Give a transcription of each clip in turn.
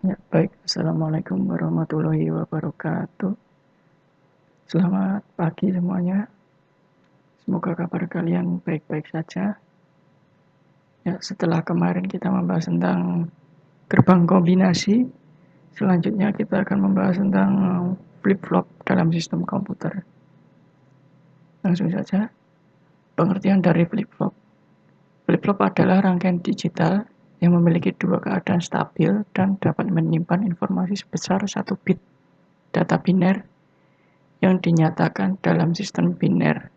Ya, baik. Assalamualaikum warahmatullahi wabarakatuh. Selamat pagi semuanya. Semoga kabar kalian baik-baik saja. Ya, setelah kemarin kita membahas tentang gerbang kombinasi, selanjutnya kita akan membahas tentang flip-flop dalam sistem komputer. Langsung saja, pengertian dari flip-flop. Flip-flop adalah rangkaian digital yang memiliki dua keadaan stabil dan dapat menyimpan informasi sebesar 1 bit data biner yang dinyatakan dalam sistem biner,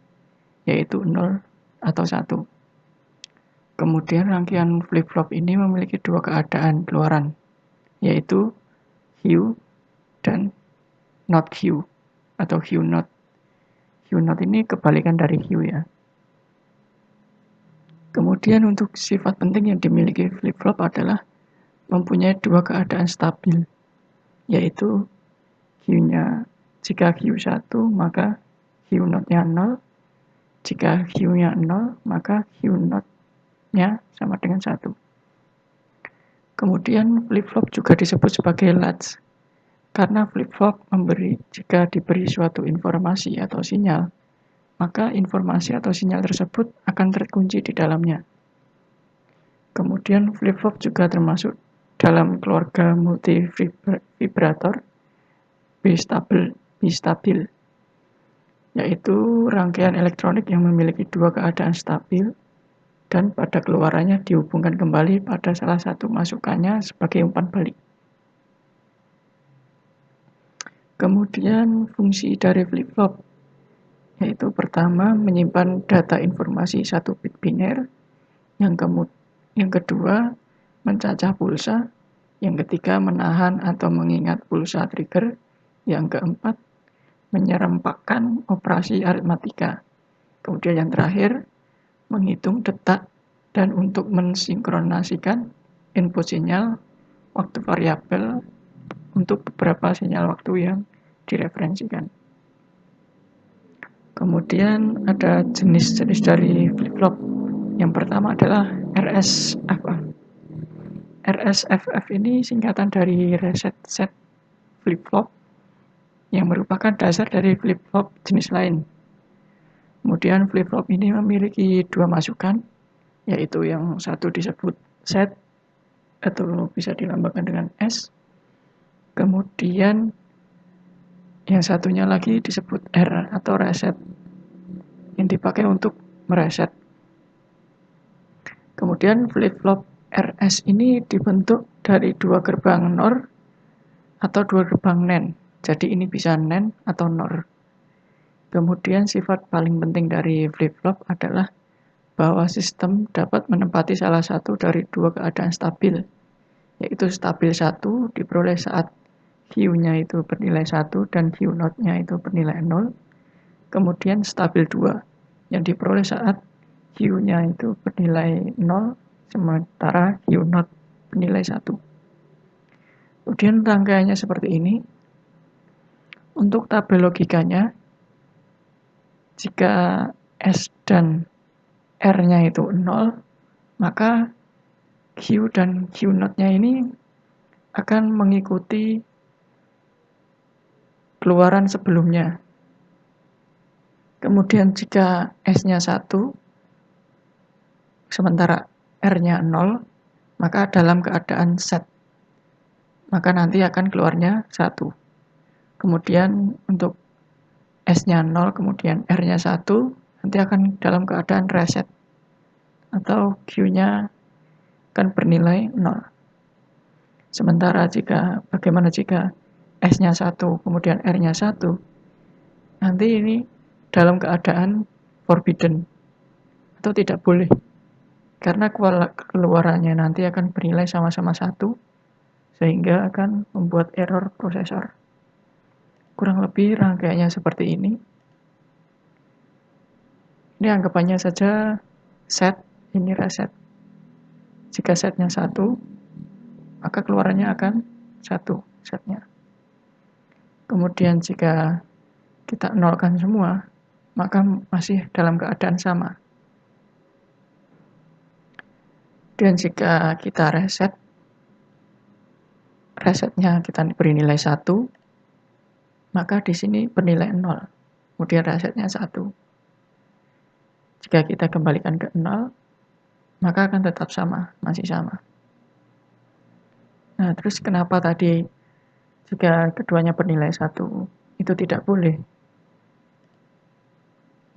yaitu 0 atau 1. Kemudian rangkaian flip-flop ini memiliki dua keadaan keluaran, yaitu Hue dan not Hue atau Hue not. Hue not ini kebalikan dari Hue ya. Kemudian untuk sifat penting yang dimiliki flip-flop adalah mempunyai dua keadaan stabil, yaitu Hue-nya, jika Hue 1 maka Hue not-nya 0, jika Hue-nya 0 maka Hue not-nya sama dengan 1. Kemudian flip-flop juga disebut sebagai latch, karena flip-flop jika diberi suatu informasi atau sinyal, maka informasi atau sinyal tersebut akan terkunci di dalamnya. Kemudian flip-flop juga termasuk dalam keluarga multivibrator bistabil, yaitu rangkaian elektronik yang memiliki dua keadaan stabil dan pada keluarannya dihubungkan kembali pada salah satu masukannya sebagai umpan balik. Kemudian fungsi dari flip-flop, yaitu pertama menyimpan data informasi 1 bit biner, yang kedua mencacah pulsa, yang ketiga menahan atau mengingat pulsa trigger, yang keempat menyerempakkan operasi aritmatika, kemudian yang terakhir menghitung detak dan untuk mensinkronasikan input sinyal waktu variabel untuk beberapa sinyal waktu yang direferensikan. Kemudian ada jenis-jenis dari flip-flop. Yang pertama adalah RSFF. RSFF ini singkatan dari reset set flip-flop yang merupakan dasar dari flip-flop jenis lain. Kemudian flip-flop ini memiliki dua masukan, yaitu yang satu disebut set atau bisa dilambangkan dengan S. Kemudian yang satunya lagi disebut R atau reset, yang dipakai untuk mereset. Kemudian flip-flop RS ini dibentuk dari dua gerbang NOR atau dua gerbang NAND. Jadi ini bisa NAND atau NOR. Kemudian sifat paling penting dari flip-flop adalah bahwa sistem dapat menempati salah satu dari dua keadaan stabil, yaitu stabil 1 diperoleh saat Hue-nya itu bernilai 1 dan Hue not-nya itu bernilai 0. Kemudian stabil 2 yang diperoleh saat Hue-nya itu bernilai 0 sementara Hue not bernilai 1. Kemudian rangkaiannya seperti ini. Untuk tabel logikanya, jika S dan R-nya itu 0, maka Hue dan Hue not-nya ini akan mengikuti keluaran sebelumnya. Kemudian jika S-nya 1, sementara R-nya 0, maka dalam keadaan set, maka nanti akan keluarnya 1. Kemudian untuk S-nya 0, kemudian R-nya 1, nanti akan dalam keadaan reset, atau Q-nya akan bernilai 0. Sementara bagaimana jika S-nya 1, kemudian R-nya 1, nanti ini dalam keadaan forbidden, atau tidak boleh, karena keluarannya nanti akan bernilai sama-sama 1, sehingga akan membuat error prosesor. Kurang lebih rangkaiannya seperti ini. Ini anggapannya saja set, ini reset. Jika setnya 1, maka keluarannya akan 1 setnya. Kemudian jika kita nolkan semua, maka masih dalam keadaan sama. Dan jika kita reset, resetnya kita beri nilai 1, maka di sini bernilai 0. Kemudian resetnya 1. Jika kita kembalikan ke 0, maka akan tetap sama, masih sama. Nah, terus kenapa tadi jika keduanya bernilai 1 itu tidak boleh?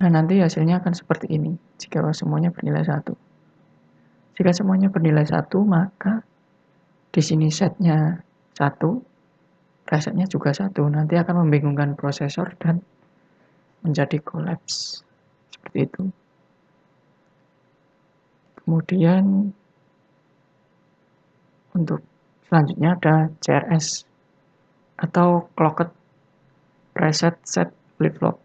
Nah, nanti hasilnya akan seperti ini jika semuanya bernilai 1. Jika semuanya bernilai 1, maka di sini setnya 1, resetnya juga 1. Nanti akan membingungkan prosesor dan menjadi kolaps. Seperti itu. Kemudian untuk selanjutnya ada CRS atau Clocked Reset Set Flip-Flop.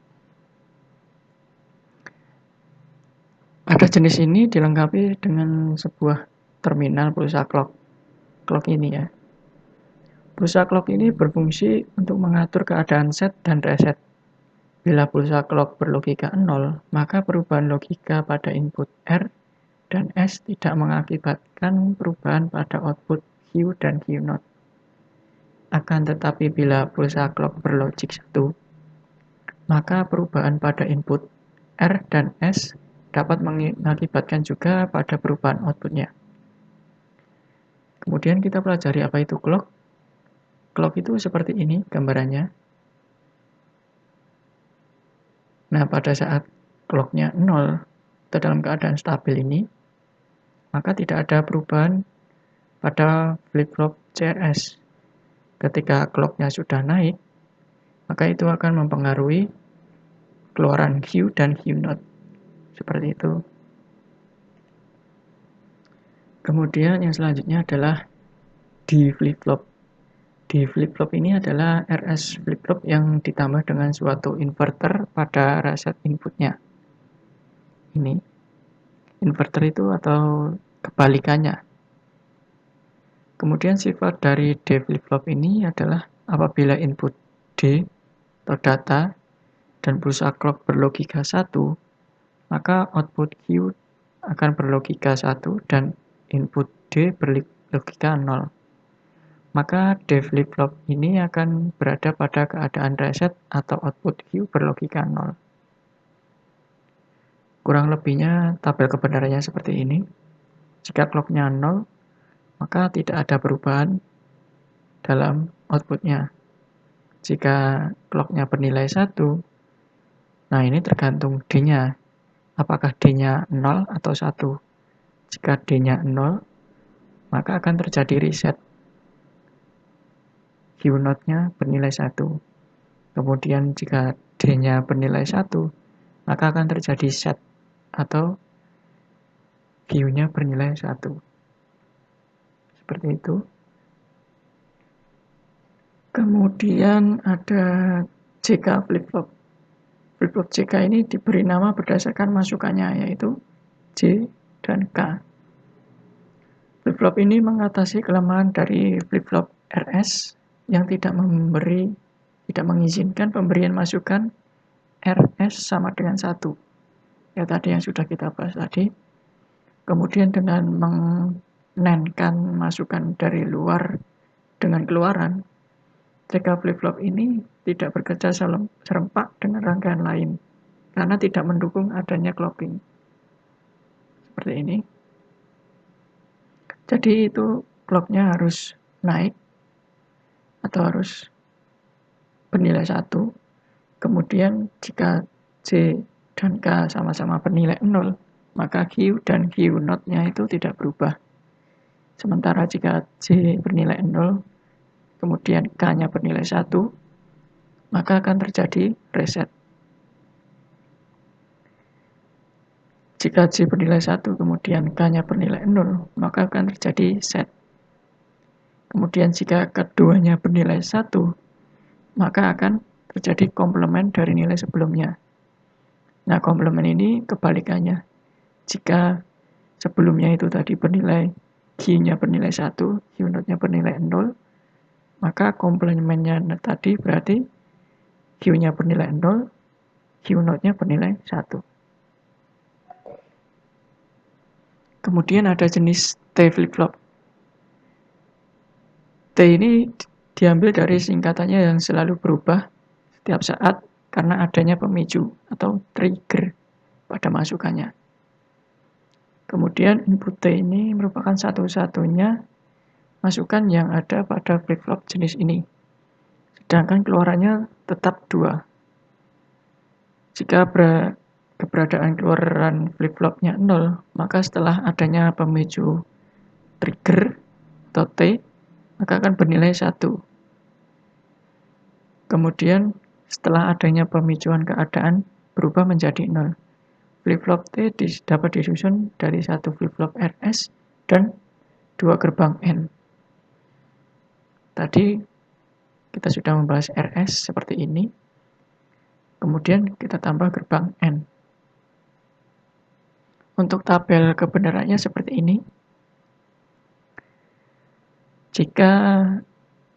Pada jenis ini dilengkapi dengan sebuah terminal pulsa clock. Clock ini ya. Pulsa clock ini berfungsi untuk mengatur keadaan set dan reset. Bila pulsa clock berlogika 0, maka perubahan logika pada input R dan S tidak mengakibatkan perubahan pada output Q dan Q0. Akan tetapi bila pulsa clock berlogik 1, maka perubahan pada input R dan S dapat mengakibatkan juga pada perubahan outputnya. Kemudian kita pelajari apa itu clock. Clock itu seperti ini gambarannya. Nah, pada saat clocknya 0 atau dalam keadaan stabil ini, maka tidak ada perubahan pada flip-flop CRS. Ketika clocknya sudah naik, maka itu akan mempengaruhi keluaran Q dan Q0. Seperti itu. Kemudian yang selanjutnya adalah D flip-flop. D flip-flop ini adalah RS flip-flop yang ditambah dengan suatu inverter pada reset inputnya. Ini inverter itu atau kebalikannya. Kemudian sifat dari D flip-flop ini adalah apabila input D atau data dan pulsa clock berlogika 1, maka output Q akan berlogika 1 dan input D berlogika 0. Maka D flip-flop ini akan berada pada keadaan reset atau output Q berlogika 0. Kurang lebihnya tabel kebenarannya seperti ini. Jika clocknya 0, maka tidak ada perubahan dalam outputnya. Jika clocknya bernilai 1, nah ini tergantung D-nya. Apakah D-nya 0 atau 1? Jika D-nya 0, maka akan terjadi reset. Q0-nya bernilai 1. Kemudian jika D-nya bernilai 1, maka akan terjadi set atau Q-nya bernilai 1. Seperti itu. Kemudian ada JK flip-flop. Flip-flop JK ini diberi nama berdasarkan masukannya, yaitu J dan K. Flip-flop ini mengatasi kelemahan dari flip-flop RS yang tidak mengizinkan pemberian masukan RS sama dengan 1. Ya tadi yang sudah kita bahas tadi. Kemudian dengan menenkan masukan dari luar dengan keluaran, JK flip-flop ini tidak bekerja serempak dengan rangkaian lain karena tidak mendukung adanya clocking. Seperti ini. Jadi itu clocknya harus naik atau harus bernilai 1. Kemudian jika J dan K sama-sama bernilai 0, maka Q dan Q0-nya itu tidak berubah. Sementara jika J bernilai 0, kemudian K-nya bernilai 1, maka akan terjadi reset. Jika J bernilai 1, kemudian K-nya bernilai 0, maka akan terjadi set. Kemudian jika keduanya bernilai 1, maka akan terjadi komplement dari nilai sebelumnya. Nah, komplement ini kebalikannya. Jika sebelumnya itu tadi bernilai Q-nya bernilai 1, Q0-nya bernilai 0, maka komplementnya tadi berarti Q-nya bernilai 0, Q0-nya bernilai 1. Kemudian ada jenis T flip-flop. ini diambil dari singkatannya yang selalu berubah setiap saat karena adanya pemicu atau trigger pada masukannya. Kemudian input T ini merupakan satu-satunya masukan yang ada pada flip-flop jenis ini. Sedangkan keluarannya tetap 2. Jika keberadaan keluaran flip-flopnya 0, maka setelah adanya pemicu trigger atau T, maka akan bernilai 1. Kemudian setelah adanya pemicuan keadaan berubah menjadi 0. Flip-flop T dapat disusun dari 1 flip-flop RS dan 2 gerbang N. Tadi kita sudah membahas RS seperti ini. Kemudian kita tambah gerbang N. Untuk tabel kebenarannya seperti ini. Jika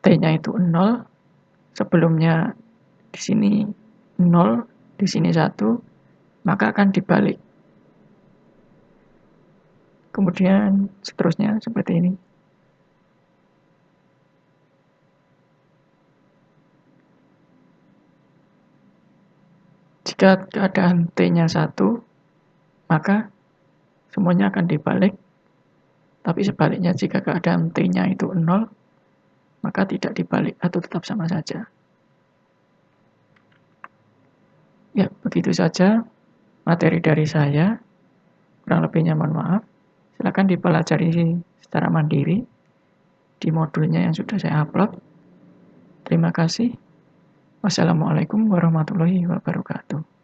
T-nya itu 0, sebelumnya di sini 0, di sini 1, maka akan dibalik. Kemudian seterusnya seperti ini. Jika keadaan T-nya 1, maka semuanya akan dibalik. Tapi sebaliknya jika keadaan T-nya itu 0, maka tidak dibalik atau tetap sama saja. Ya, begitu saja materi dari saya. Kurang lebihnya mohon maaf. Silakan dipelajari secara mandiri di modulnya yang sudah saya upload. Terima kasih. Wassalamualaikum warahmatullahi wabarakatuh.